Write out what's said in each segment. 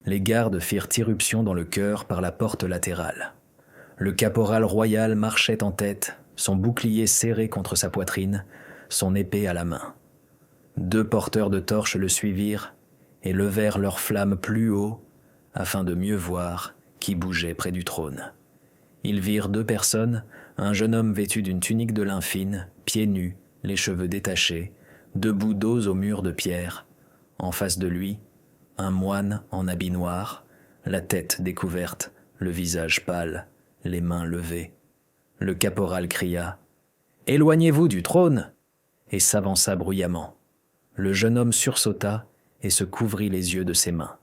Les gardes firent irruption dans le chœur par la porte latérale. Le caporal royal marchait en tête, son bouclier serré contre sa poitrine, son épée à la main. 2 porteurs de torches le suivirent et levèrent leurs flammes plus haut afin de mieux voir qui bougeait près du trône. Ils virent 2 personnes, un jeune homme vêtu d'une tunique de lin fine, pieds nus, les cheveux détachés, debout dos au mur de pierre. En face de lui, un moine en habit noir, la tête découverte, le visage pâle, les mains levées. Le caporal cria « Éloignez-vous du trône !» et s'avança bruyamment. Le jeune homme sursauta et se couvrit les yeux de ses mains.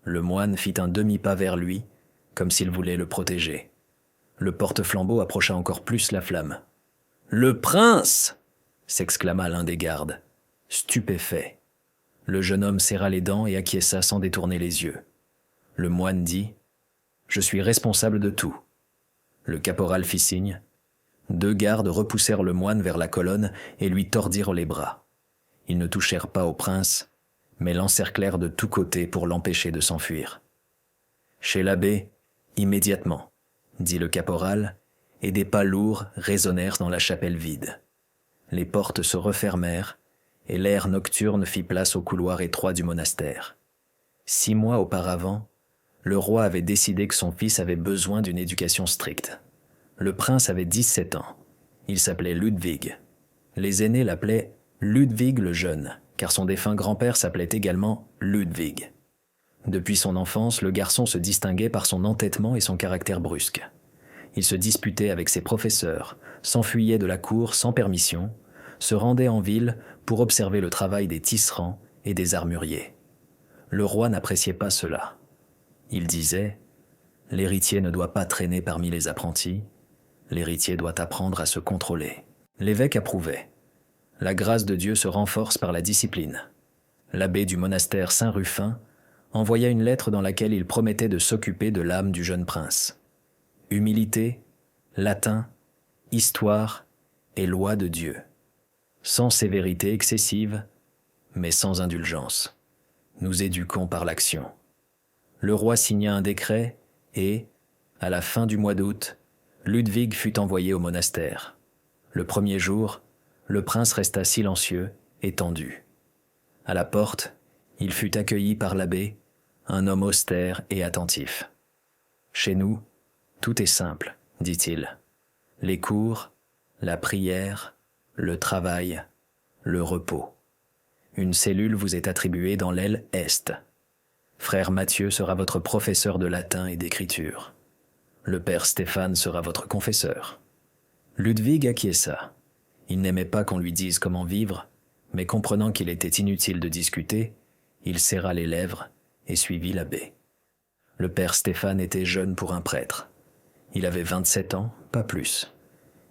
Le moine fit un demi-pas vers lui, comme s'il voulait le protéger. Le porte-flambeau approcha encore plus la flamme. « Le prince !» s'exclama l'un des gardes, stupéfait. Le jeune homme serra les dents et acquiesça sans détourner les yeux. Le moine dit « Je suis responsable de tout. » Le caporal fit signe. 2 gardes repoussèrent le moine vers la colonne et lui tordirent les bras. Ils ne touchèrent pas au prince, mais l'encerclèrent de tous côtés pour l'empêcher de s'enfuir. « Chez l'abbé, immédiatement, » dit le caporal, et des pas lourds résonnèrent dans la chapelle vide. Les portes se refermèrent, et l'air nocturne fit place au couloir étroit du monastère. 6 mois auparavant, le roi avait décidé que son fils avait besoin d'une éducation stricte. Le prince avait 17 ans. Il s'appelait Ludwig. Les aînés l'appelaient Ludwig le Jeune, car son défunt grand-père s'appelait également Ludwig. Depuis son enfance, le garçon se distinguait par son entêtement et son caractère brusque. Il se disputait avec ses professeurs, s'enfuyait de la cour sans permission, se rendait en ville pour observer le travail des tisserands et des armuriers. Le roi n'appréciait pas cela. Il disait « L'héritier ne doit pas traîner parmi les apprentis, l'héritier doit apprendre à se contrôler. » L'évêque approuvait. La grâce de Dieu se renforce par la discipline. L'abbé du monastère Saint-Rufin envoya une lettre dans laquelle il promettait de s'occuper de l'âme du jeune prince. Humilité, latin, histoire et loi de Dieu. Sans sévérité excessive, mais sans indulgence. Nous éduquons par l'action. Le roi signa un décret et, à la fin du mois d'août, Ludwig fut envoyé au monastère. Le premier jour, le prince resta silencieux et tendu. À la porte, il fut accueilli par l'abbé, un homme austère et attentif. « Chez nous, tout est simple, dit-il. Les cours, la prière, le travail, le repos. Une cellule vous est attribuée dans l'aile Est. Frère Mathieu sera votre professeur de latin et d'écriture. Le père Stéphane sera votre confesseur. » Ludwig acquiesça. Il n'aimait pas qu'on lui dise comment vivre, mais comprenant qu'il était inutile de discuter, il serra les lèvres et suivit l'abbé. Le père Stéphane était jeune pour un prêtre. Il avait 27 ans, pas plus.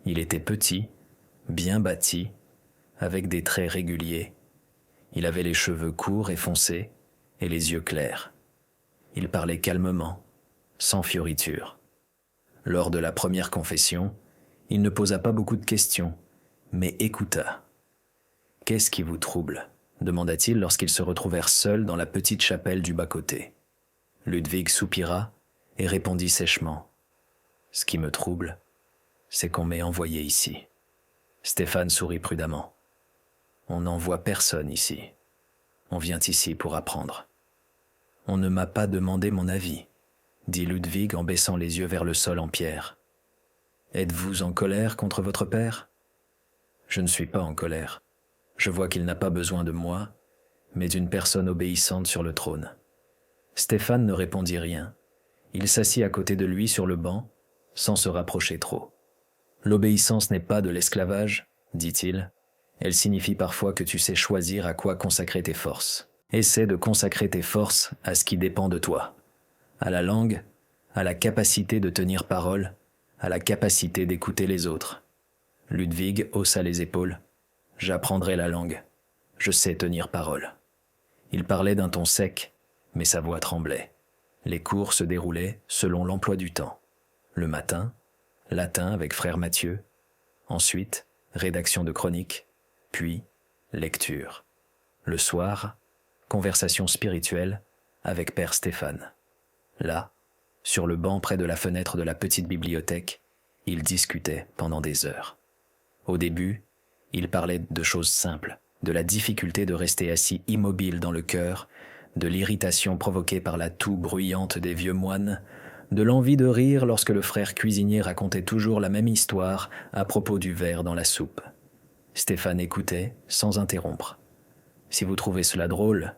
Il était petit, bien bâti, avec des traits réguliers. Il avait les cheveux courts et foncés et les yeux clairs. Il parlait calmement, sans fioriture. Lors de la première confession, il ne posa pas beaucoup de questions, mais écouta. « Qu'est-ce qui vous trouble ?» demanda-t-il lorsqu'ils se retrouvèrent seuls dans la petite chapelle du bas-côté. Ludwig soupira et répondit sèchement. « Ce qui me trouble, c'est qu'on m'ait envoyé ici. » Stéphane sourit prudemment. « On n'envoie personne ici. On vient ici pour apprendre. »« On ne m'a pas demandé mon avis, » dit Ludwig en baissant les yeux vers le sol en pierre. « Êtes-vous en colère contre votre père ?»« Je ne suis pas en colère. Je vois qu'il n'a pas besoin de moi, mais d'une personne obéissante sur le trône. » Stéphane ne répondit rien. Il s'assit à côté de lui sur le banc, sans se rapprocher trop. « L'obéissance n'est pas de l'esclavage, dit-il. Elle signifie parfois que tu sais choisir à quoi consacrer tes forces. Essaie de consacrer tes forces à ce qui dépend de toi. À la langue, à la capacité de tenir parole, à la capacité d'écouter les autres. » Ludwig haussa les épaules. « J'apprendrai la langue. Je sais tenir parole. » Il parlait d'un ton sec, mais sa voix tremblait. Les cours se déroulaient selon l'emploi du temps. Le matin, latin avec frère Mathieu. Ensuite, rédaction de chroniques, puis lecture. Le soir, conversation spirituelle avec Père Stéphane. Là, sur le banc près de la fenêtre de la petite bibliothèque, ils discutaient pendant des heures. Au début, ils parlaient de choses simples, de la difficulté de rester assis immobile dans le chœur, de l'irritation provoquée par la toux bruyante des vieux moines, de l'envie de rire lorsque le frère cuisinier racontait toujours la même histoire à propos du ver dans la soupe. Stéphane écoutait sans interrompre. « Si vous trouvez cela drôle,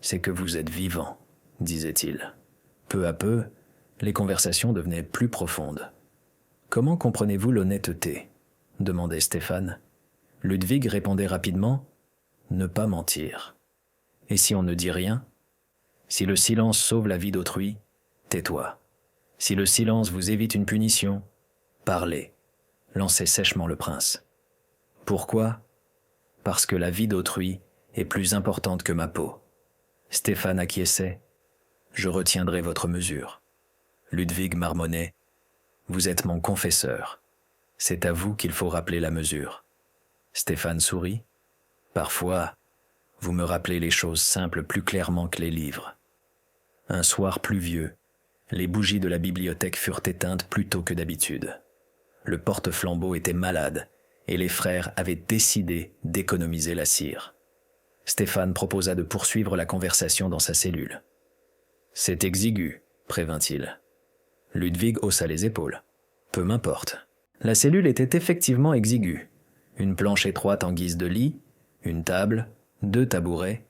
c'est que vous êtes vivant, disait-il. Peu à peu, les conversations devenaient plus profondes. « Comment comprenez-vous l'honnêteté » demandait Stéphane. Ludwig répondait rapidement « Ne pas mentir. Et si on ne dit rien ? Si le silence sauve la vie d'autrui, tais-toi. Si le silence vous évite une punition, parlez, lançait sèchement le prince. Pourquoi ? Parce que la vie d'autrui est plus importante que ma peau. Stéphane acquiesçait. Je retiendrai votre mesure. Ludwig marmonnait. Vous êtes mon confesseur. C'est à vous qu'il faut rappeler la mesure. Stéphane sourit. Parfois, vous me rappelez les choses simples plus clairement que les livres. Un soir pluvieux, les bougies de la bibliothèque furent éteintes plus tôt que d'habitude. Le porte-flambeau était malade et les frères avaient décidé d'économiser la cire. Stéphane proposa de poursuivre la conversation dans sa cellule. « C'est exigu », prévint-il. Ludwig haussa les épaules. « Peu m'importe. » La cellule était effectivement exiguë. Une planche étroite en guise de lit, une table, 2 tabourets,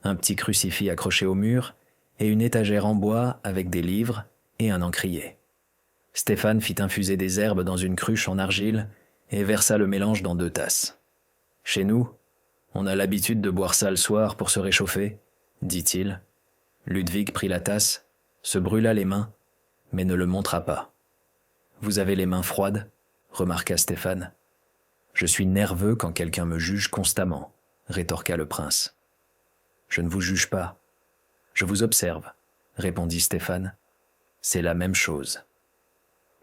un petit crucifix accroché au mur et une étagère en bois avec des livres et un encrier. Stéphane fit infuser des herbes dans une cruche en argile et versa le mélange dans 2 tasses. « Chez nous, on a l'habitude de boire ça le soir pour se réchauffer, » dit-il. Ludwig prit la tasse, se brûla les mains, mais ne le montra pas. « Vous avez les mains froides ?» remarqua Stéphane. « Je suis nerveux quand quelqu'un me juge constamment, » rétorqua le prince. « Je ne vous juge pas. Je vous observe, » répondit Stéphane. « C'est la même chose. »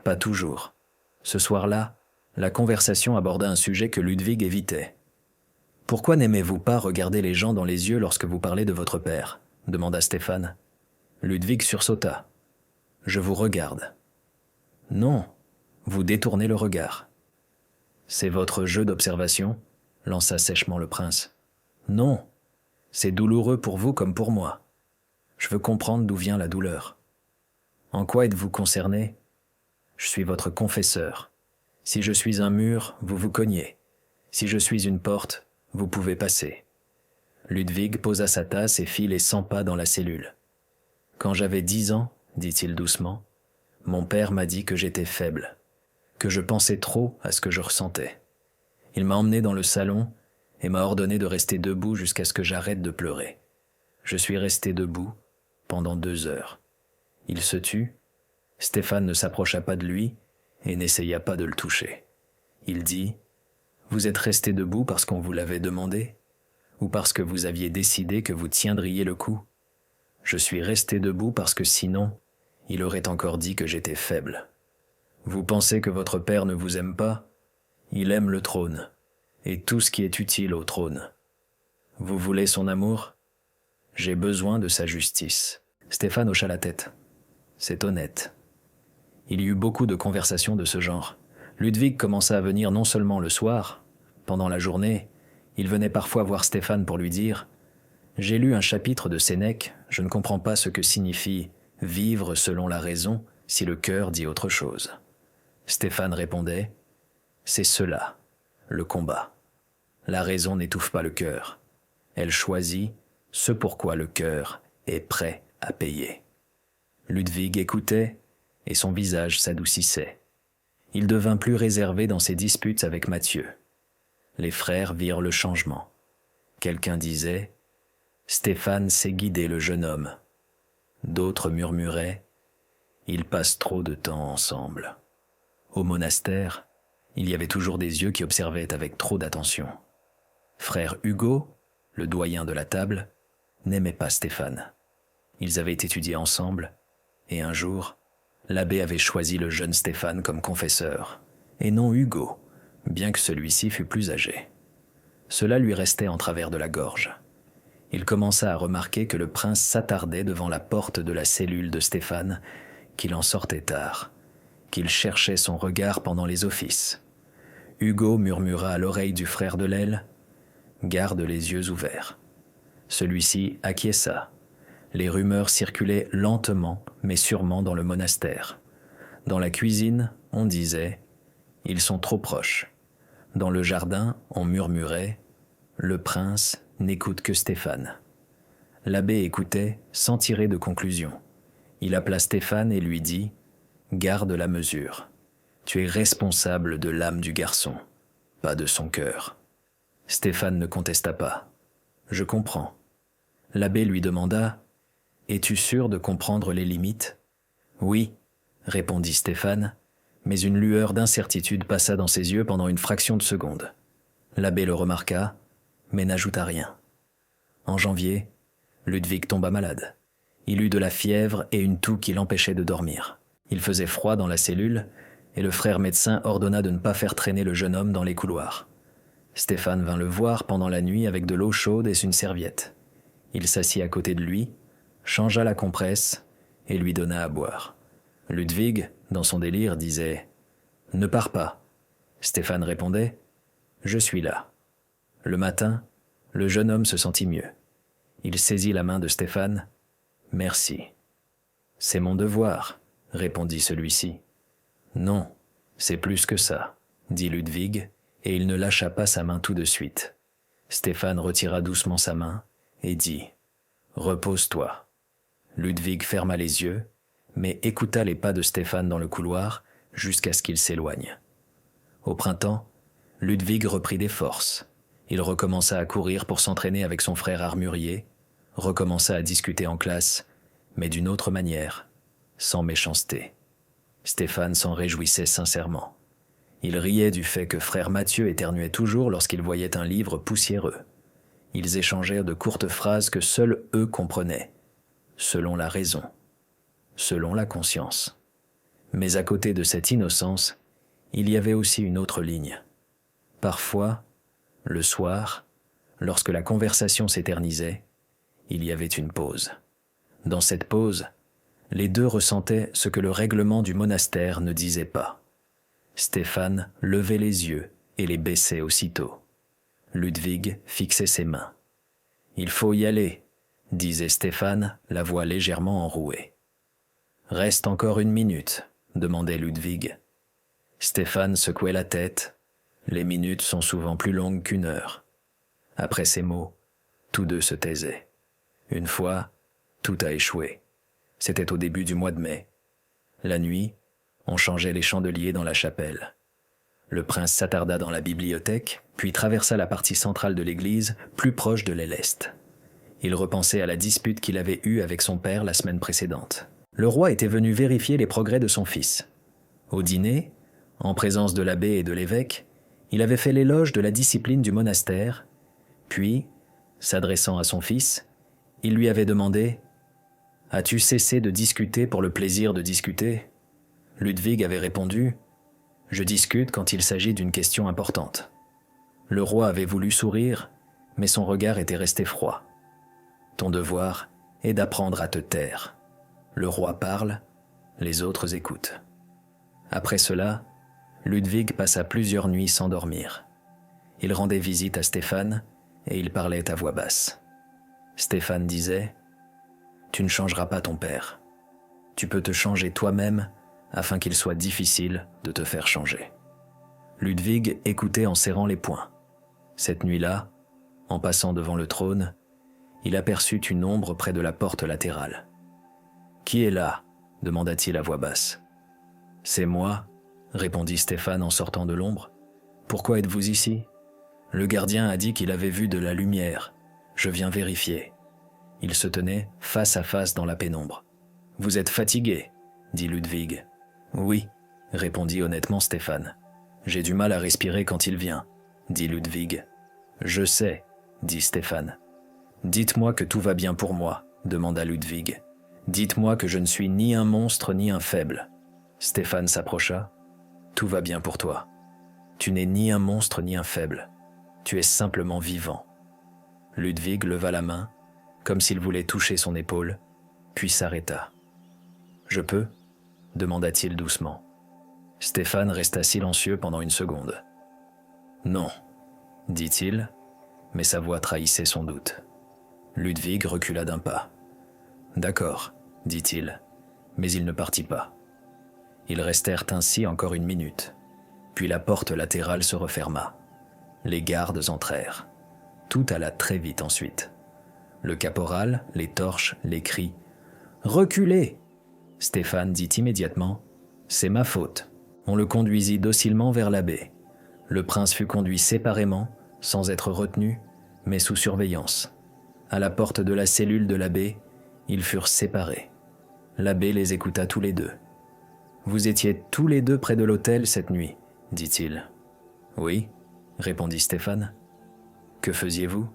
Pas toujours. Ce soir-là, la conversation aborda un sujet que Ludwig évitait. « Pourquoi n'aimez-vous pas regarder les gens dans les yeux lorsque vous parlez de votre père ?» demanda Stéphane. Ludwig sursauta. « Je vous regarde. »« Non, vous détournez le regard. »« C'est votre jeu d'observation ?» lança sèchement le prince. « Non, c'est douloureux pour vous comme pour moi. Je veux comprendre d'où vient la douleur. En quoi êtes-vous concerné ? Je suis votre confesseur. Si je suis un mur, vous vous cognez. Si je suis une porte, vous pouvez passer. » Ludwig posa sa tasse et fit les 100 pas dans la cellule. « Quand j'avais 10 ans, dit-il doucement, mon père m'a dit que j'étais faible, que je pensais trop à ce que je ressentais. Il m'a emmené dans le salon et m'a ordonné de rester debout jusqu'à ce que j'arrête de pleurer. Je suis resté debout pendant 2 heures. Il se tut. Stéphane ne s'approcha pas de lui et n'essaya pas de le toucher. Il dit « Vous êtes resté debout parce qu'on vous l'avait demandé ? Ou parce que vous aviez décidé que vous tiendriez le coup ? Je suis resté debout parce que sinon, il aurait encore dit que j'étais faible. Vous pensez que votre père ne vous aime pas ? Il aime le trône, et tout ce qui est utile au trône. Vous voulez son amour ? J'ai besoin de sa justice. » Stéphane hocha la tête. « C'est honnête. » Il y eut beaucoup de conversations de ce genre. Ludwig commença à venir non seulement le soir, pendant la journée, il venait parfois voir Stéphane pour lui dire « J'ai lu un chapitre de Sénèque, je ne comprends pas ce que signifie « vivre selon la raison » si le cœur dit autre chose. » Stéphane répondait « C'est cela, le combat. La raison n'étouffe pas le cœur. Elle choisit ce pourquoi le cœur est prêt à payer. » Ludwig écoutait et son visage s'adoucissait. Il devint plus réservé dans ses disputes avec Mathieu. Les frères virent le changement. Quelqu'un disait « Stéphane sait guider le jeune homme ». D'autres murmuraient « Ils passent trop de temps ensemble ». Au monastère, il y avait toujours des yeux qui observaient avec trop d'attention. Frère Hugo, le doyen de la table, n'aimait pas Stéphane. Ils avaient étudié ensemble, et un jour, l'abbé avait choisi le jeune Stéphane comme confesseur, et non Hugo, bien que celui-ci fût plus âgé. Cela lui restait en travers de la gorge. Il commença à remarquer que le prince s'attardait devant la porte de la cellule de Stéphane, qu'il en sortait tard, qu'il cherchait son regard pendant les offices. Hugo murmura à l'oreille du frère de l'aile « Garde les yeux ouverts ». Celui-ci acquiesça. Les rumeurs circulaient lentement mais sûrement dans le monastère. Dans la cuisine, on disait « Ils sont trop proches ». Dans le jardin, on murmurait « Le prince n'écoute que Stéphane ». L'abbé écoutait sans tirer de conclusion. Il appela Stéphane et lui dit « Garde la mesure. Tu es responsable de l'âme du garçon, pas de son cœur. » Stéphane ne contesta pas. « Je comprends. » L'abbé lui demanda « Es-tu sûr de comprendre les limites ?» « Oui, » répondit Stéphane, mais une lueur d'incertitude passa dans ses yeux pendant une fraction de seconde. L'abbé le remarqua, mais n'ajouta rien. En janvier, Ludwig tomba malade. Il eut de la fièvre et une toux qui l'empêchait de dormir. Il faisait froid dans la cellule et le frère médecin ordonna de ne pas faire traîner le jeune homme dans les couloirs. Stéphane vint le voir pendant la nuit avec de l'eau chaude et une serviette. Il s'assit à côté de lui, changea la compresse et lui donna à boire. Ludwig, dans son délire, disait « Ne pars pas ». Stéphane répondait « Je suis là ». Le matin, le jeune homme se sentit mieux. Il saisit la main de Stéphane. « Merci. »« C'est mon devoir », répondit celui-ci. « Non, c'est plus que ça », dit Ludwig, et il ne lâcha pas sa main tout de suite. Stéphane retira doucement sa main et dit « Repose-toi ». Ludwig ferma les yeux, mais écouta les pas de Stéphane dans le couloir jusqu'à ce qu'il s'éloigne. Au printemps, Ludwig reprit des forces. Il recommença à courir pour s'entraîner avec son frère armurier, recommença à discuter en classe, mais d'une autre manière, sans méchanceté. Stéphane s'en réjouissait sincèrement. Il riait du fait que frère Mathieu éternuait toujours lorsqu'il voyait un livre poussiéreux. Ils échangèrent de courtes phrases que seuls eux comprenaient, selon la raison, selon la conscience. Mais à côté de cette innocence, il y avait aussi une autre ligne. Parfois, le soir, lorsque la conversation s'éternisait, il y avait une pause. Dans cette pause, les deux ressentaient ce que le règlement du monastère ne disait pas. Stéphane levait les yeux et les baissait aussitôt. Ludwig fixait ses mains. « Il faut y aller », disait Stéphane, la voix légèrement enrouée. « Reste encore 1 minute », demandait Ludwig. Stéphane secouait la tête. Les minutes sont souvent plus longues qu'1 heure. Après ces mots, tous deux se taisaient. Une fois, tout a échoué. C'était au début du mois de mai. La nuit, on changeait les chandeliers dans la chapelle. Le prince s'attarda dans la bibliothèque, puis traversa la partie centrale de l'église, plus proche de l'aile est. Il repensait à la dispute qu'il avait eue avec son père la semaine précédente. Le roi était venu vérifier les progrès de son fils. Au dîner, en présence de l'abbé et de l'évêque, il avait fait l'éloge de la discipline du monastère, puis, s'adressant à son fils, il lui avait demandé « As-tu cessé de discuter pour le plaisir de discuter ?» Ludwig avait répondu « Je discute quand il s'agit d'une question importante. » Le roi avait voulu sourire, mais son regard était resté froid. « Ton devoir est d'apprendre à te taire. Le roi parle, les autres écoutent. » Après cela, Ludwig passa plusieurs nuits sans dormir. Il rendait visite à Stéphane et il parlait à voix basse. Stéphane disait « Tu ne changeras pas ton père. Tu peux te changer toi-même afin qu'il soit difficile de te faire changer. » Ludwig écoutait en serrant les poings. Cette nuit-là, en passant devant le trône, il aperçut une ombre près de la porte latérale. « Qui est là ?» demanda-t-il à voix basse. « C'est moi », répondit Stéphane en sortant de l'ombre. « Pourquoi êtes-vous ici ? Le gardien a dit qu'il avait vu de la lumière. Je viens vérifier. » Il se tenait face à face dans la pénombre. « Vous êtes fatigué ?» dit Ludwig. « Oui », répondit honnêtement Stéphane. « J'ai du mal à respirer quand il vient », dit Ludwig. « Je sais », dit Stéphane. « Dites-moi que tout va bien pour moi », demanda Ludwig. « Dites-moi que je ne suis ni un monstre ni un faible. » Stéphane s'approcha. « Tout va bien pour toi. Tu n'es ni un monstre ni un faible. Tu es simplement vivant. » Ludwig leva la main comme s'il voulait toucher son épaule, puis s'arrêta. « Je peux ?» demanda-t-il doucement. Stéphane resta silencieux pendant une seconde. « Non », dit-il, mais sa voix trahissait son doute. Ludwig recula d'un pas. « D'accord », dit-il, mais il ne partit pas. Ils restèrent ainsi encore une minute, puis la porte latérale se referma. Les gardes entrèrent. Tout alla très vite ensuite. Le caporal, les torches, les cris. « Reculez !» Stéphane dit immédiatement « C'est ma faute ». On le conduisit docilement vers l'abbé. Le prince fut conduit séparément, sans être retenu, mais sous surveillance. À la porte de la cellule de l'abbé, ils furent séparés. L'abbé les écouta tous les deux. « Vous étiez tous les deux près de l'autel cette nuit, dit-il. »« Oui, » répondit Stéphane. « Que faisiez-vous »«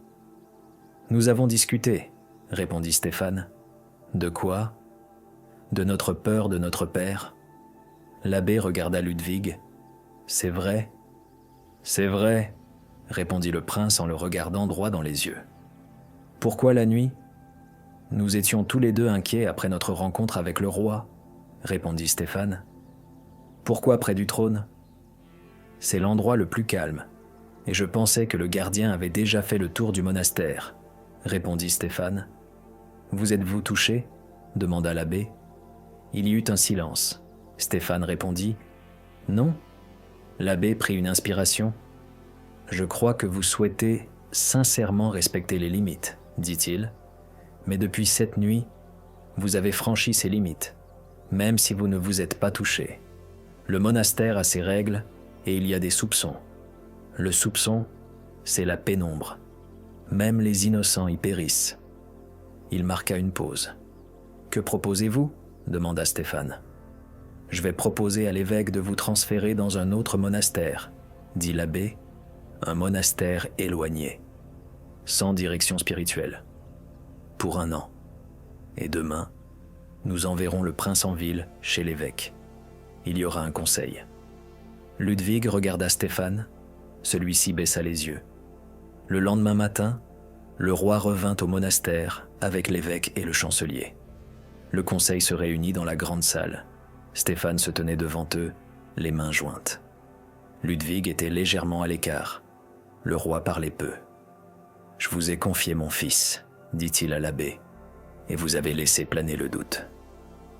Nous avons discuté, » répondit Stéphane. « De quoi ?»« De notre peur de notre père. » L'abbé regarda Ludwig. « C'est vrai ?»« C'est vrai, » répondit le prince en le regardant droit dans les yeux. « Pourquoi la nuit ?»« Nous étions tous les deux inquiets après notre rencontre avec le roi, » répondit Stéphane. « Pourquoi près du trône ?»« C'est l'endroit le plus calme, et je pensais que le gardien avait déjà fait le tour du monastère, » répondit Stéphane. « Vous êtes-vous touché ?» demanda l'abbé. Il y eut un silence. Stéphane répondit « Non ». L'abbé prit une inspiration. « Je crois que vous souhaitez sincèrement respecter les limites, dit-il. Mais depuis cette nuit, vous avez franchi ces limites, même si vous ne vous êtes pas touché. Le monastère a ses règles et il y a des soupçons. Le soupçon, c'est la pénombre. Même les innocents y périssent. » Il marqua une pause. « Que proposez-vous » demanda Stéphane. « Je vais proposer à l'évêque de vous transférer dans un autre monastère, » dit l'abbé, « un monastère éloigné, sans direction spirituelle, pour 1 an. Et demain, nous enverrons le prince en ville chez l'évêque. Il y aura un conseil. » Ludwig regarda Stéphane, celui-ci baissa les yeux. Le lendemain matin, le roi revint au monastère avec l'évêque et le chancelier. Le conseil se réunit dans la grande salle. Stéphane se tenait devant eux, les mains jointes. Ludwig était légèrement à l'écart. Le roi parlait peu. « Je vous ai confié mon fils, » dit-il à l'abbé, « et vous avez laissé planer le doute. »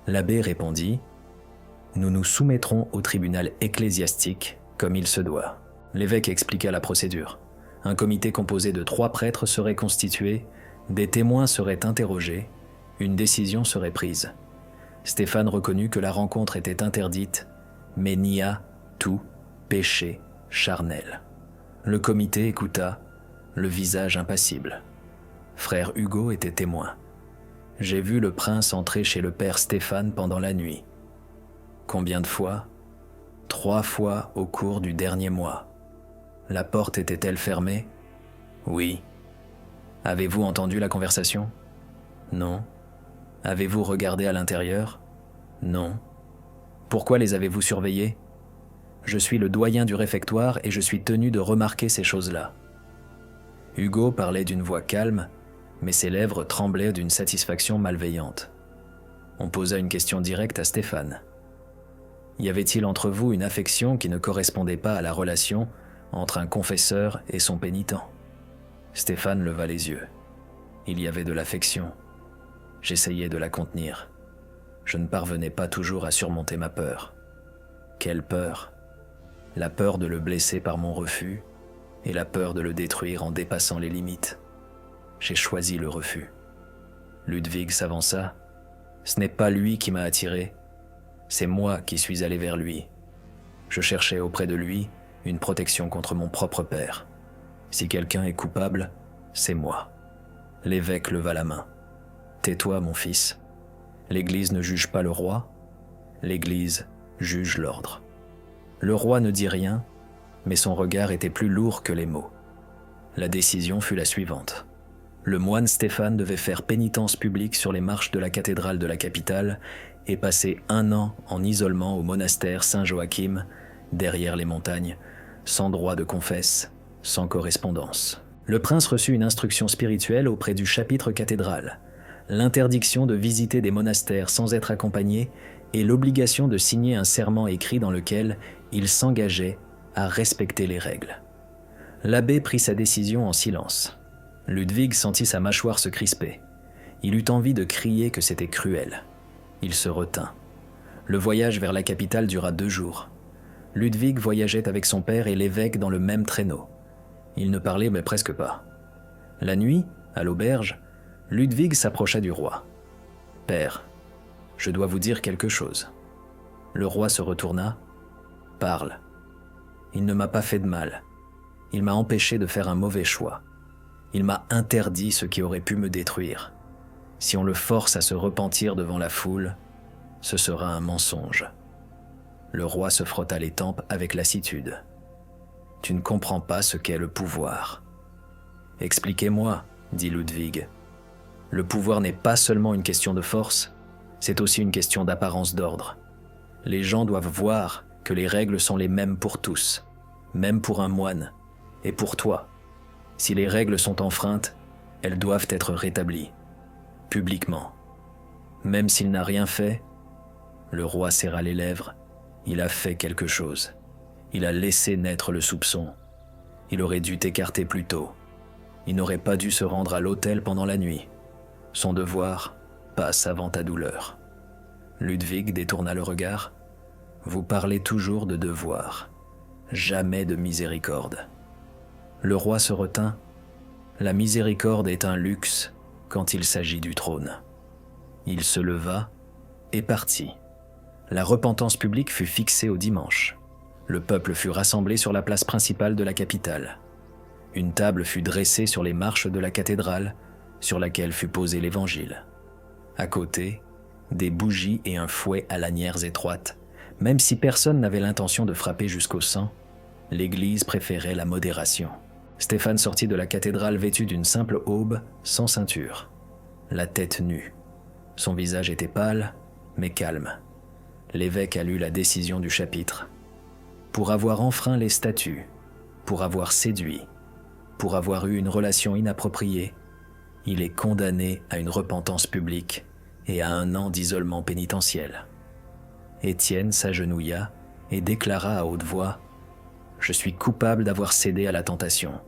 L'abbé répondit « Nous nous soumettrons au tribunal ecclésiastique comme il se doit. » L'évêque expliqua la procédure. Un comité composé de 3 prêtres serait constitué, des témoins seraient interrogés, une décision serait prise. Stéphane reconnut que la rencontre était interdite, mais nia tout péché charnel. Le comité écouta, le visage impassible. Frère Hugo était témoin. « J'ai vu le prince entrer chez le père Stéphane pendant la nuit. » « Combien de fois ? » « 3 fois au cours du dernier mois. » « La porte était-elle fermée ? » ?»« Oui. » « Avez-vous entendu la conversation ? » ?»« Non. » « Avez-vous regardé à l'intérieur ? » ?»« Non. » « Pourquoi les avez-vous surveillés ? » ?»« Je suis le doyen du réfectoire et je suis tenu de remarquer ces choses-là. » Hugo parlait d'une voix calme, mais ses lèvres tremblaient d'une satisfaction malveillante. On posa une question directe à Stéphane. Y avait-il entre vous une affection qui ne correspondait pas à la relation entre un confesseur et son pénitent ? Stéphane leva les yeux. Il y avait de l'affection. J'essayais de la contenir. Je ne parvenais pas toujours à surmonter ma peur. Quelle peur ? La peur de le blesser par mon refus et la peur de le détruire en dépassant les limites. J'ai choisi le refus. Ludwig s'avança. Ce n'est pas lui qui m'a attiré. C'est moi qui suis allé vers lui. Je cherchais auprès de lui une protection contre mon propre père. Si quelqu'un est coupable, c'est moi. L'évêque leva la main. Tais-toi, mon fils. L'Église ne juge pas le roi. L'Église juge l'ordre. Le roi ne dit rien, mais son regard était plus lourd que les mots. La décision fut la suivante. Le moine Stéphane devait faire pénitence publique sur les marches de la cathédrale de la capitale et passer 1 an en isolement au monastère Saint-Joachim, derrière les montagnes, sans droit de confesse, sans correspondance. Le prince reçut une instruction spirituelle auprès du chapitre cathédral, l'interdiction de visiter des monastères sans être accompagné et l'obligation de signer un serment écrit dans lequel il s'engageait à respecter les règles. L'abbé prit sa décision en silence. Ludwig sentit sa mâchoire se crisper. Il eut envie de crier que c'était cruel. Il se retint. Le voyage vers la capitale dura 2 jours. Ludwig voyageait avec son père et l'évêque dans le même traîneau. Ils ne parlaient mais presque pas. La nuit, à l'auberge, Ludwig s'approcha du roi. « Père, je dois vous dire quelque chose. » Le roi se retourna. « Parle. » « Il ne m'a pas fait de mal. Il m'a empêché de faire un mauvais choix. Il m'a interdit ce qui aurait pu me détruire. Si on le force à se repentir devant la foule, ce sera un mensonge. » Le roi se frotta les tempes avec lassitude. « Tu ne comprends pas ce qu'est le pouvoir. »« Expliquez-moi, » dit Ludwig. « Le pouvoir n'est pas seulement une question de force, c'est aussi une question d'apparence d'ordre. Les gens doivent voir que les règles sont les mêmes pour tous, même pour un moine, et pour toi. Si les règles sont enfreintes, elles doivent être rétablies, publiquement. Même s'il n'a rien fait, » le roi serra les lèvres, « il a fait quelque chose. Il a laissé naître le soupçon. Il aurait dû t'écarter plus tôt. Il n'aurait pas dû se rendre à l'hôtel pendant la nuit. Son devoir passe avant ta douleur. » Ludwig détourna le regard. « Vous parlez toujours de devoir, jamais de miséricorde. » Le roi se retint. « La miséricorde est un luxe quand il s'agit du trône. » Il se leva et partit. La repentance publique fut fixée au dimanche. Le peuple fut rassemblé sur la place principale de la capitale. Une table fut dressée sur les marches de la cathédrale, sur laquelle fut posé l'évangile. À côté, des bougies et un fouet à lanières étroites. Même si personne n'avait l'intention de frapper jusqu'au sang, l'Église préférait la modération. Stéphane sortit de la cathédrale vêtu d'une simple aube, sans ceinture, la tête nue. Son visage était pâle, mais calme. L'évêque a lu la décision du chapitre. Pour avoir enfreint les statuts, pour avoir séduit, pour avoir eu une relation inappropriée, il est condamné à une repentance publique et à 1 an d'isolement pénitentiel. Étienne s'agenouilla et déclara à haute voix « Je suis coupable d'avoir cédé à la tentation.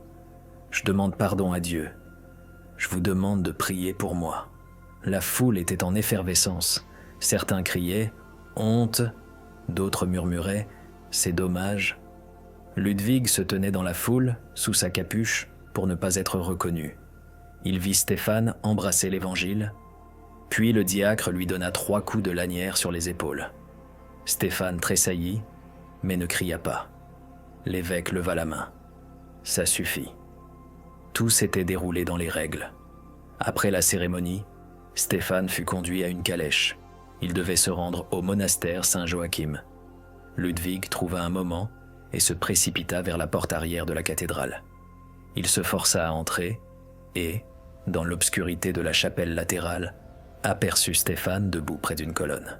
Je demande pardon à Dieu. Je vous demande de prier pour moi. » La foule était en effervescence. Certains criaient « Honte !» D'autres murmuraient « C'est dommage !» Ludwig se tenait dans la foule, sous sa capuche, pour ne pas être reconnu. Il vit Stéphane embrasser l'Évangile, puis le diacre lui donna 3 coups de lanière sur les épaules. Stéphane tressaillit, mais ne cria pas. L'évêque leva la main. Ça suffit. Tout s'était déroulé dans les règles. Après la cérémonie, Stéphane fut conduit à une calèche. Il devait se rendre au monastère Saint-Joachim. Ludwig trouva un moment et se précipita vers la porte arrière de la cathédrale. Il se força à entrer et, dans l'obscurité de la chapelle latérale, aperçut Stéphane debout près d'une colonne.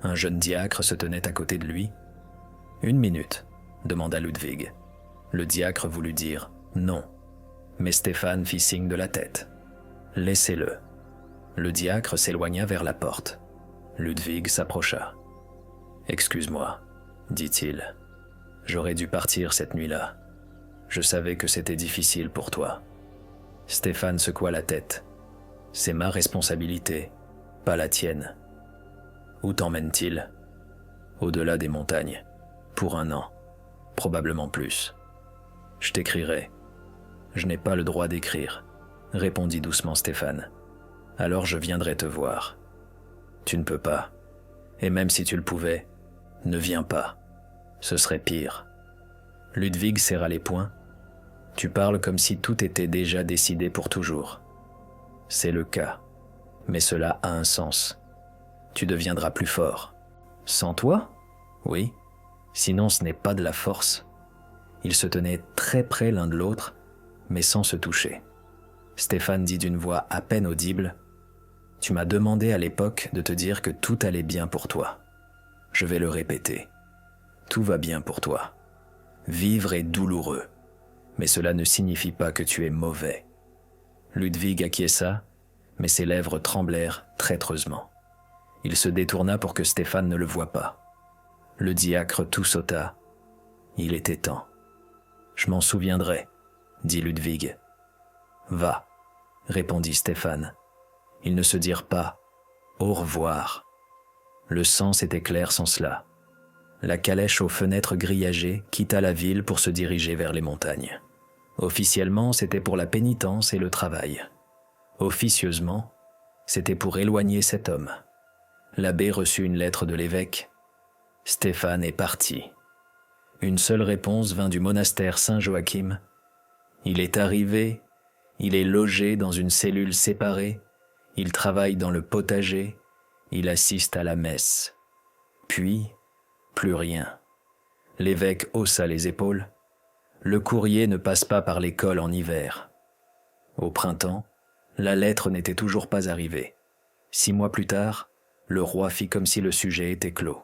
Un jeune diacre se tenait à côté de lui. « 1 minute » demanda Ludwig. Le diacre voulut dire « non », mais Stéphane fit signe de la tête. « Laissez-le ». Le diacre s'éloigna vers la porte. Ludwig s'approcha. « Excuse-moi », dit-il. « J'aurais dû partir cette nuit-là. Je savais que c'était difficile pour toi. » Stéphane secoua la tête. « C'est ma responsabilité, pas la tienne. » « Où t'emmène-t-il ?»« Au-delà des montagnes. Pour 1 an. Probablement plus. »« Je t'écrirai. »« Je n'ai pas le droit d'écrire, » répondit doucement Stéphane. « Alors je viendrai te voir. »« Tu ne peux pas. Et même si tu le pouvais, ne viens pas. Ce serait pire. » Ludwig serra les poings. « Tu parles comme si tout était déjà décidé pour toujours. » « C'est le cas. Mais cela a un sens. Tu deviendras plus fort. » « Sans toi ? » ?»« Oui. Sinon ce n'est pas de la force. » Ils se tenaient très près l'un de l'autre, mais sans se toucher. Stéphane dit d'une voix à peine audible « Tu m'as demandé à l'époque de te dire que tout allait bien pour toi. Je vais le répéter. Tout va bien pour toi. Vivre est douloureux. mais cela ne signifie pas que tu es mauvais. » Ludwig acquiesça, mais ses lèvres tremblèrent traîtreusement. Il se détourna pour que Stéphane ne le voie pas. Le diacre tout sauta. Il était temps. « Je m'en souviendrai, » dit Ludwig. « Va, » répondit Stéphane. Ils ne se dirent pas « au revoir ». Le sens était clair sans cela. La calèche aux fenêtres grillagées quitta la ville pour se diriger vers les montagnes. Officiellement, c'était pour la pénitence et le travail. Officieusement, c'était pour éloigner cet homme. L'abbé reçut une lettre de l'évêque. Stéphane est parti. Une seule réponse vint du monastère Saint-Joachim. Il est arrivé, il est logé dans une cellule séparée, il travaille dans le potager, il assiste à la messe. Puis, plus rien. L'évêque haussa les épaules. Le courrier ne passe pas par l'école en hiver. Au printemps, la lettre n'était toujours pas arrivée. 6 mois plus tard, le roi fit comme si le sujet était clos.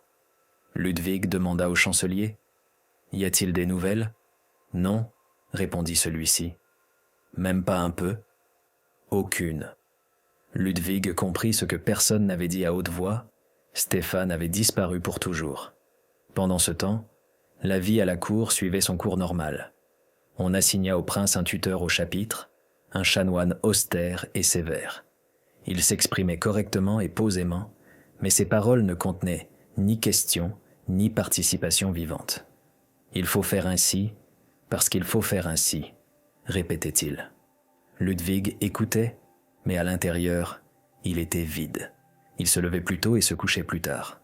Ludwig demanda au chancelier « Y a-t-il des nouvelles ?»« Non, » répondit celui-ci. « Même pas un peu ?»« Aucune. » Ludwig comprit ce que personne n'avait dit à haute voix. Stéphane avait disparu pour toujours. Pendant ce temps, la vie à la cour suivait son cours normal. On assigna au prince un tuteur au chapitre, un chanoine austère et sévère. Il s'exprimait correctement et posément, mais ses paroles ne contenaient ni question, ni participation vivante. « Il faut faire ainsi, parce qu'il faut faire ainsi », répétait-il. Ludwig écoutait, mais à l'intérieur, il était vide. Il se levait plus tôt et se couchait plus tard.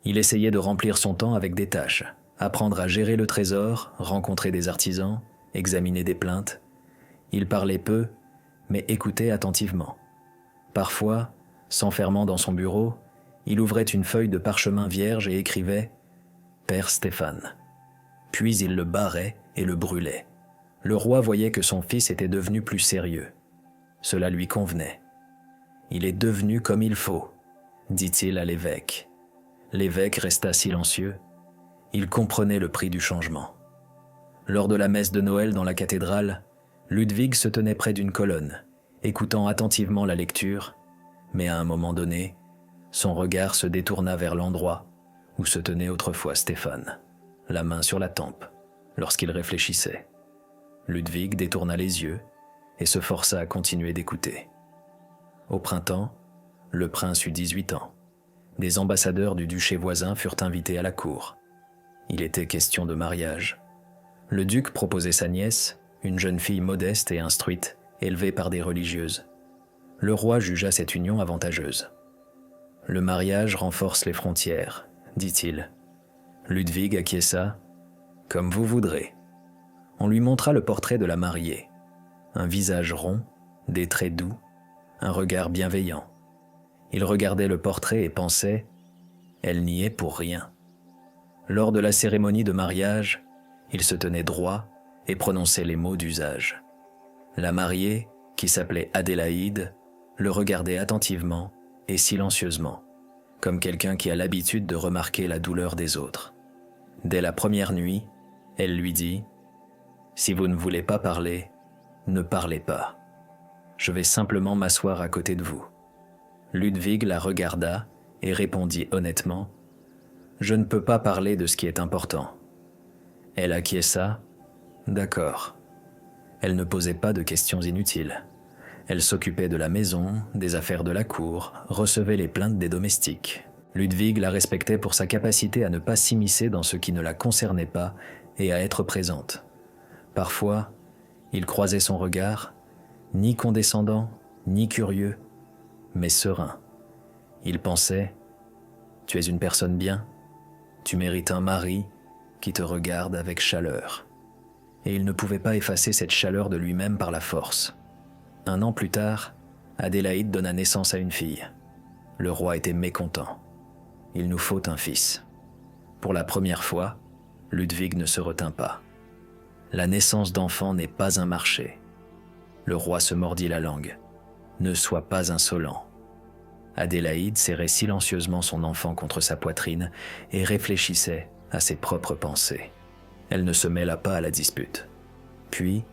Il essayait de remplir son temps avec des tâches, apprendre à gérer le trésor, rencontrer des artisans, examiner des plaintes. Il parlait peu, mais écoutait attentivement. Parfois, s'enfermant dans son bureau, il ouvrait une feuille de parchemin vierge et écrivait « Père Stéphane ». Puis il le barrait et le brûlait. Le roi voyait que son fils était devenu plus sérieux. Cela lui convenait. « Il est devenu comme il faut », dit-il à l'évêque. L'évêque resta silencieux. Il comprenait le prix du changement. Lors de la messe de Noël dans la cathédrale, Ludwig se tenait près d'une colonne, écoutant attentivement la lecture, mais à un moment donné, son regard se détourna vers l'endroit où se tenait autrefois Stéphane, la main sur la tempe, lorsqu'il réfléchissait. Ludwig détourna les yeux et se força à continuer d'écouter. Au printemps, le prince eut 18 ans. Des ambassadeurs du duché voisin furent invités à la cour. Il était question de mariage. Le duc proposait sa nièce, une jeune fille modeste et instruite, élevée par des religieuses. Le roi jugea cette union avantageuse. « Le mariage renforce les frontières, » dit-il. Ludwig acquiesça. « Comme vous voudrez. » On lui montra le portrait de la mariée. Un visage rond, des traits doux, un regard bienveillant. Il regardait le portrait et pensait « Elle n'y est pour rien ». Lors de la cérémonie de mariage, il se tenait droit et prononçait les mots d'usage. La mariée, qui s'appelait Adélaïde, le regardait attentivement et silencieusement, comme quelqu'un qui a l'habitude de remarquer la douleur des autres. Dès la première nuit, elle lui dit « Si vous ne voulez pas parler, ne parlez pas. Je vais simplement m'asseoir à côté de vous. » Ludwig la regarda et répondit honnêtement « Je ne peux pas parler de ce qui est important. » Elle acquiesça « D'accord. » Elle ne posait pas de questions inutiles. Elle s'occupait de la maison, des affaires de la cour, recevait les plaintes des domestiques. Ludwig la respectait pour sa capacité à ne pas s'immiscer dans ce qui ne la concernait pas et à être présente. Parfois, il croisait son regard, ni condescendant, ni curieux, mais serein. Il pensait « Tu es une personne bien, tu mérites un mari qui te regarde avec chaleur. » Et il ne pouvait pas effacer cette chaleur de lui-même par la force. 1 an plus tard, Adélaïde donna naissance à une fille. Le roi était mécontent. « Il nous faut un fils. » Pour la première fois, Ludwig ne se retint pas. La naissance d'enfants n'est pas un marché. Le roi se mordit la langue. « Ne sois pas insolent. » Adélaïde serrait silencieusement son enfant contre sa poitrine et réfléchissait à ses propres pensées. Elle ne se mêla pas à la dispute. Puis,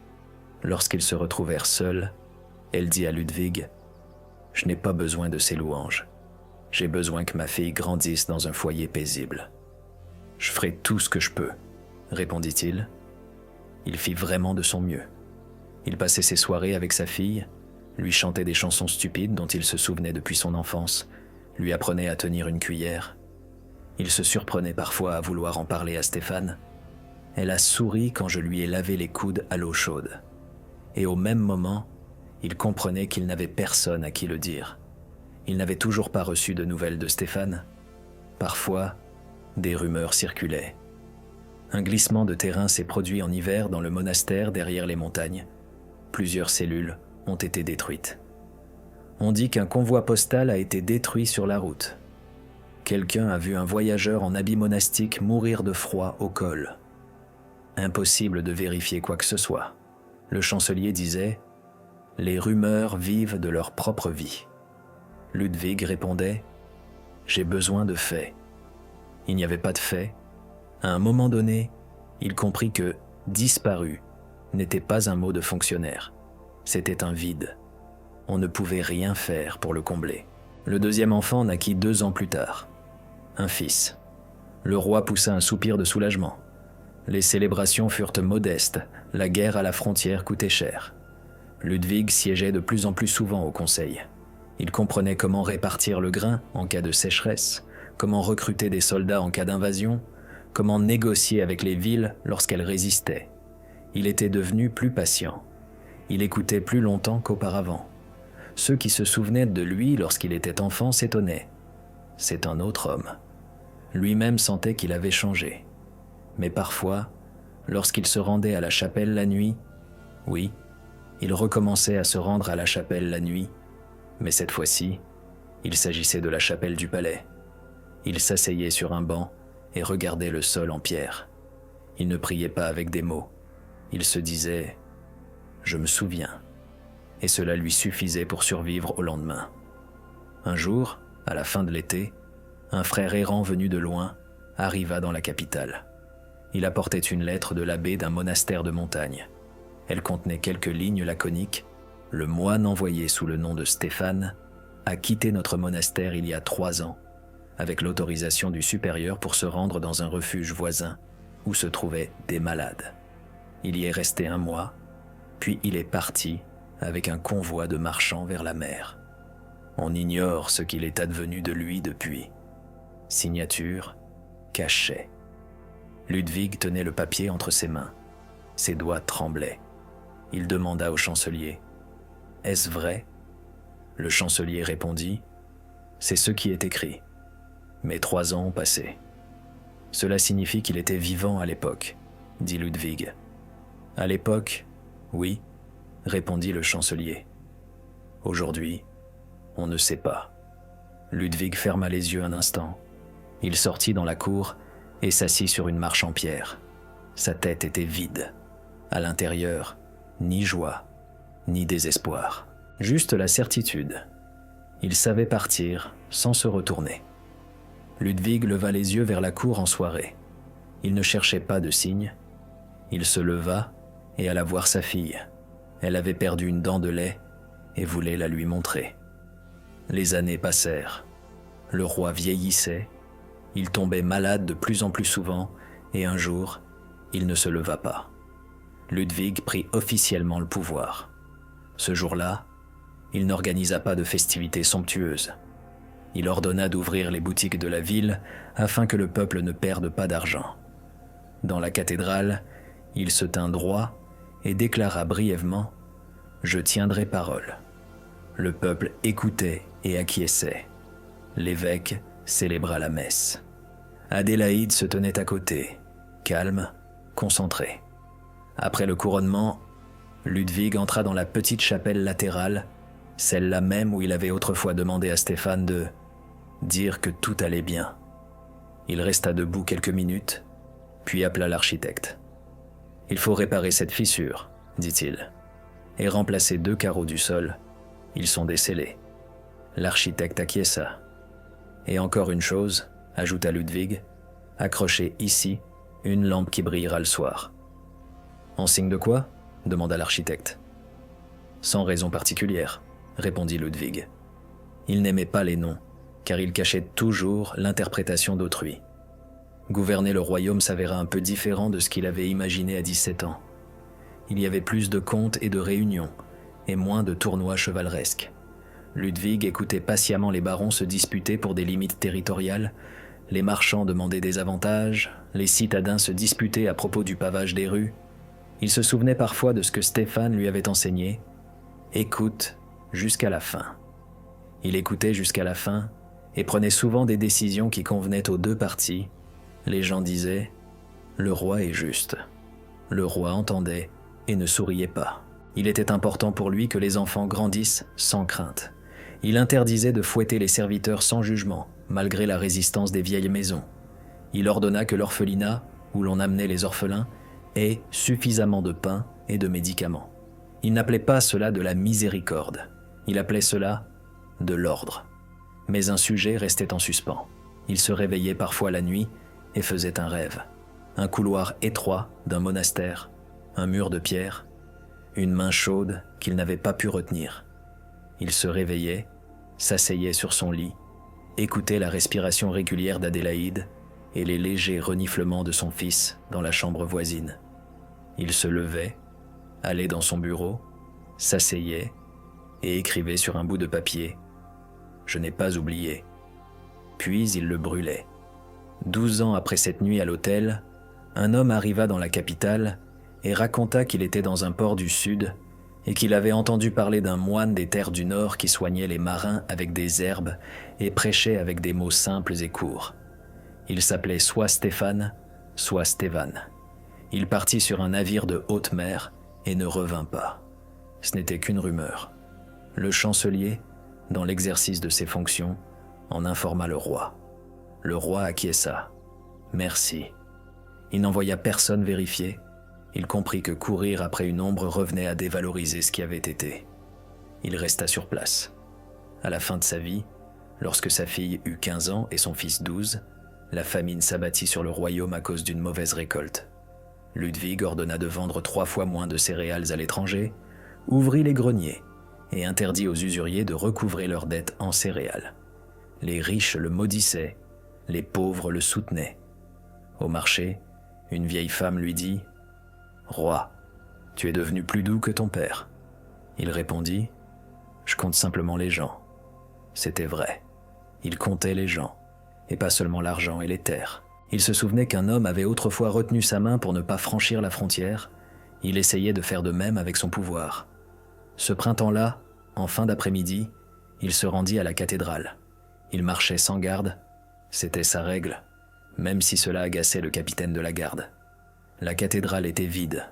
lorsqu'ils se retrouvèrent seuls, elle dit à Ludwig « Je n'ai pas besoin de ces louanges. J'ai besoin que ma fille grandisse dans un foyer paisible. »« Je ferai tout ce que je peux, » répondit-il. Il fit vraiment de son mieux. Il passait ses soirées avec sa fille, lui chantait des chansons stupides dont il se souvenait depuis son enfance, lui apprenait à tenir une cuillère. Il se surprenait parfois à vouloir en parler à Stéphane. Elle a souri quand je lui ai lavé les coudes à l'eau chaude. Et au même moment, il comprenait qu'il n'avait personne à qui le dire. Il n'avait toujours pas reçu de nouvelles de Stéphane. Parfois, des rumeurs circulaient. Un glissement de terrain s'est produit en hiver dans le monastère derrière les montagnes. Plusieurs cellules ont été détruites. On dit qu'un convoi postal a été détruit sur la route. Quelqu'un a vu un voyageur en habit monastique mourir de froid au col. Impossible de vérifier quoi que ce soit. Le chancelier disait « Les rumeurs vivent de leur propre vie ». Ludwig répondait « J'ai besoin de faits ». Il n'y avait pas de faits. À un moment donné, il comprit que « disparu » n'était pas un mot de fonctionnaire. C'était un vide. On ne pouvait rien faire pour le combler. Le deuxième enfant naquit 2 ans plus tard. Un fils. Le roi poussa un soupir de soulagement. Les célébrations furent modestes, la guerre à la frontière coûtait cher. Ludwig siégeait de plus en plus souvent au conseil. Il comprenait comment répartir le grain en cas de sécheresse, comment recruter des soldats en cas d'invasion, comment négocier avec les villes lorsqu'elles résistaient. Il était devenu plus patient. Il écoutait plus longtemps qu'auparavant. Ceux qui se souvenaient de lui lorsqu'il était enfant s'étonnaient. C'est un autre homme. Lui-même sentait qu'il avait changé. Mais parfois, lorsqu'il se rendait à la chapelle la nuit, oui, il recommençait à se rendre à la chapelle la nuit, mais cette fois-ci, il s'agissait de la chapelle du palais. Il s'asseyait sur un banc et regardait le sol en pierre. Il ne priait pas avec des mots. Il se disait « Je me souviens », et cela lui suffisait pour survivre au lendemain. Un jour, à la fin de l'été, un frère errant venu de loin arriva dans la capitale. Il apportait une lettre de l'abbé d'un monastère de montagne. Elle contenait quelques lignes laconiques. « Le moine envoyé sous le nom de Stéphane a quitté notre monastère il y a 3 ans, avec l'autorisation du supérieur pour se rendre dans un refuge voisin où se trouvaient des malades. Il y est resté 1 mois, puis il est parti avec un convoi de marchands vers la mer. On ignore ce qu'il est advenu de lui depuis. » Signature, cachet. Ludwig tenait le papier entre ses mains. Ses doigts tremblaient. Il demanda au chancelier « Est-ce vrai ?» Le chancelier répondit « C'est ce qui est écrit. Mais 3 ans ont passé. » « Cela signifie qu'il était vivant à l'époque, » dit Ludwig. « À l'époque, oui, » répondit le chancelier. « Aujourd'hui, on ne sait pas. » Ludwig ferma les yeux un instant. Il sortit dans la cour et s'assit sur une marche en pierre. Sa tête était vide. À l'intérieur, ni joie, ni désespoir. Juste la certitude. Il savait partir sans se retourner. Ludwig leva les yeux vers la cour en soirée. Il ne cherchait pas de signe. Il se leva et alla voir sa fille. Elle avait perdu une dent de lait et voulait la lui montrer. Les années passèrent. Le roi vieillissait. Il tombait malade de plus en plus souvent et un jour, il ne se leva pas. Ludwig prit officiellement le pouvoir. Ce jour-là, il n'organisa pas de festivités somptueuses. Il ordonna d'ouvrir les boutiques de la ville afin que le peuple ne perde pas d'argent. Dans la cathédrale, il se tint droit et déclara brièvement « Je tiendrai parole ». Le peuple écoutait et acquiesçait. L'évêque célébra la messe. Adélaïde se tenait à côté, calme, concentrée. Après le couronnement, Ludwig entra dans la petite chapelle latérale, celle-là même où il avait autrefois demandé à Stéphane de dire que tout allait bien. Il resta debout quelques minutes, puis appela l'architecte. « Il faut réparer cette fissure, » dit-il, « et remplacer 2 carreaux du sol. Ils sont descellés. » L'architecte acquiesça. « Et encore une chose, » ajouta Ludwig, « accrochez ici une lampe qui brillera le soir. » « En signe de quoi » demanda l'architecte. Sans raison particulière, répondit Ludwig. Il n'aimait pas les noms, car il cachait toujours l'interprétation d'autrui. Gouverner le royaume s'avéra un peu différent de ce qu'il avait imaginé à 17 ans. Il y avait plus de contes et de réunions, et moins de tournois chevaleresques. Ludwig écoutait patiemment les barons se disputer pour des limites territoriales, les marchands demandaient des avantages, les citadins se disputaient à propos du pavage des rues. Il se souvenait parfois de ce que Stéphane lui avait enseigné. Écoute jusqu'à la fin. Il écoutait jusqu'à la fin et prenait souvent des décisions qui convenaient aux deux parties. Les gens disaient « Le roi est juste ». Le roi entendait et ne souriait pas. Il était important pour lui que les enfants grandissent sans crainte. Il interdisait de fouetter les serviteurs sans jugement, malgré la résistance des vieilles maisons. Il ordonna que l'orphelinat, où l'on amenait les orphelins, ait suffisamment de pain et de médicaments. Il n'appelait pas cela de la miséricorde, il appelait cela de l'ordre. Mais un sujet restait en suspens. Il se réveillait parfois la nuit et faisait un rêve. Un couloir étroit d'un monastère, un mur de pierre, une main chaude qu'il n'avait pas pu retenir. Il se réveillait, s'asseyait sur son lit, écoutait la respiration régulière d'Adélaïde et les légers reniflements de son fils dans la chambre voisine. Il se levait, allait dans son bureau, s'asseyait et écrivait sur un bout de papier « Je n'ai pas oublié ». Puis il le brûlait. 12 ans après cette nuit à l'hôtel, un homme arriva dans la capitale et raconta qu'il était dans un port du sud et qu'il avait entendu parler d'un moine des terres du nord qui soignait les marins avec des herbes et prêchait avec des mots simples et courts. Il s'appelait soit Stéphane, soit Stévan. Il partit sur un navire de haute mer et ne revint pas. Ce n'était qu'une rumeur. Le chancelier, dans l'exercice de ses fonctions, en informa le roi. Le roi acquiesça. Merci. Il n'envoya personne vérifier. Il comprit que courir après une ombre revenait à dévaloriser ce qui avait été. Il resta sur place. À la fin de sa vie, lorsque sa fille eut 15 ans et son fils 12, la famine s'abattit sur le royaume à cause d'une mauvaise récolte. Ludwig ordonna de vendre 3 fois moins de céréales à l'étranger, ouvrit les greniers et interdit aux usuriers de recouvrer leurs dettes en céréales. Les riches le maudissaient, les pauvres le soutenaient. Au marché, une vieille femme lui dit « Roi, tu es devenu plus doux que ton père. » Il répondit « Je compte simplement les gens. » C'était vrai. Il comptait les gens, et pas seulement l'argent et les terres. Il se souvenait qu'un homme avait autrefois retenu sa main pour ne pas franchir la frontière. Il essayait de faire de même avec son pouvoir. Ce printemps-là, en fin d'après-midi, il se rendit à la cathédrale. Il marchait sans garde. C'était sa règle, même si cela agaçait le capitaine de la garde. La cathédrale était vide.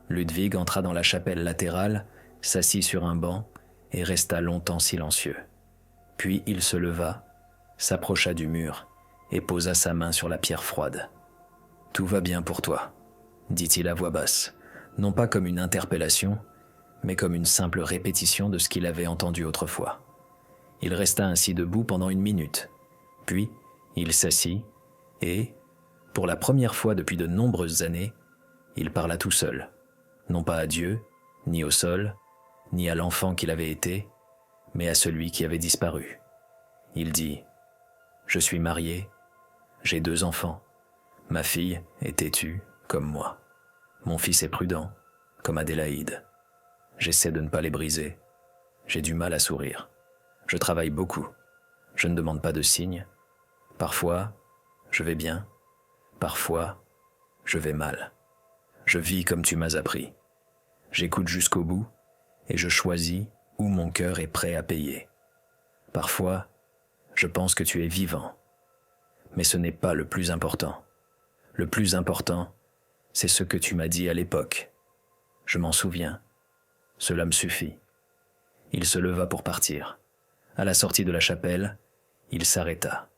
Ludwig entra dans la chapelle latérale, s'assit sur un banc et resta longtemps silencieux. Puis il se leva, s'approcha du mur et posa sa main sur la pierre froide. « Tout va bien pour toi », dit-il à voix basse, non pas comme une interpellation, mais comme une simple répétition de ce qu'il avait entendu autrefois. Il resta ainsi debout pendant 1 minute, puis il s'assit et, pour la première fois depuis de nombreuses années, il parla tout seul, non pas à Dieu, ni au sol, ni à l'enfant qu'il avait été, mais à celui qui avait disparu. Il dit « Je suis marié, j'ai 2 enfants, ma fille est têtue comme moi, mon fils est prudent comme Adélaïde. J'essaie de ne pas les briser, j'ai du mal à sourire, je travaille beaucoup, je ne demande pas de signes, parfois je vais bien, parfois je vais mal. Je vis comme tu m'as appris. J'écoute jusqu'au bout et je choisis où mon cœur est prêt à payer. Parfois, je pense que tu es vivant. Mais ce n'est pas le plus important. Le plus important, c'est ce que tu m'as dit à l'époque. Je m'en souviens. Cela me suffit. » Il se leva pour partir. À la sortie de la chapelle, il s'arrêta.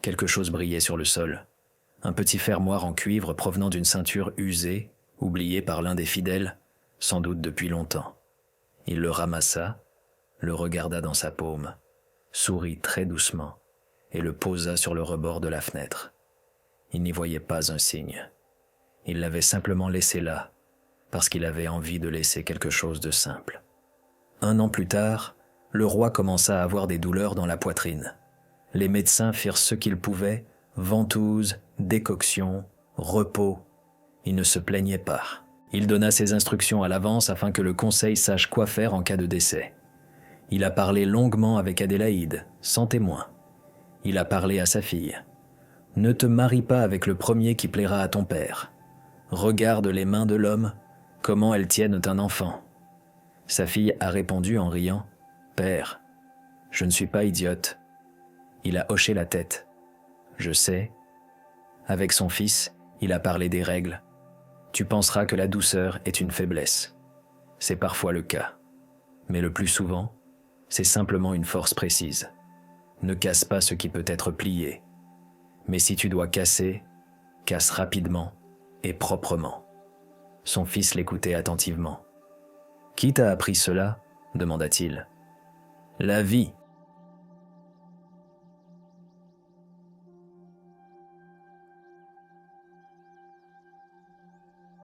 Quelque chose brillait sur le sol. Un petit fermoir en cuivre provenant d'une ceinture usée, oubliée par l'un des fidèles, sans doute depuis longtemps. Il le ramassa, le regarda dans sa paume, sourit très doucement et le posa sur le rebord de la fenêtre. Il n'y voyait pas un signe. Il l'avait simplement laissé là, parce qu'il avait envie de laisser quelque chose de simple. 1 an plus tard, le roi commença à avoir des douleurs dans la poitrine. Les médecins firent ce qu'ils pouvaient, ventouses, décoctions, repos. Il ne se plaignait pas. Il donna ses instructions à l'avance afin que le conseil sache quoi faire en cas de décès. Il a parlé longuement avec Adélaïde, sans témoin. Il a parlé à sa fille. « Ne te marie pas avec le premier qui plaira à ton père. Regarde les mains de l'homme, comment elles tiennent un enfant. » Sa fille a répondu en riant « Père, je ne suis pas idiote. » Il a hoché la tête. « Je sais. » Avec son fils, il a parlé des règles. « Tu penseras que la douceur est une faiblesse. C'est parfois le cas. Mais le plus souvent, c'est simplement une force précise. Ne casse pas ce qui peut être plié. Mais si tu dois casser, casse rapidement et proprement. » Son fils l'écoutait attentivement. « Qui t'a appris cela ?» demanda-t-il. « La vie,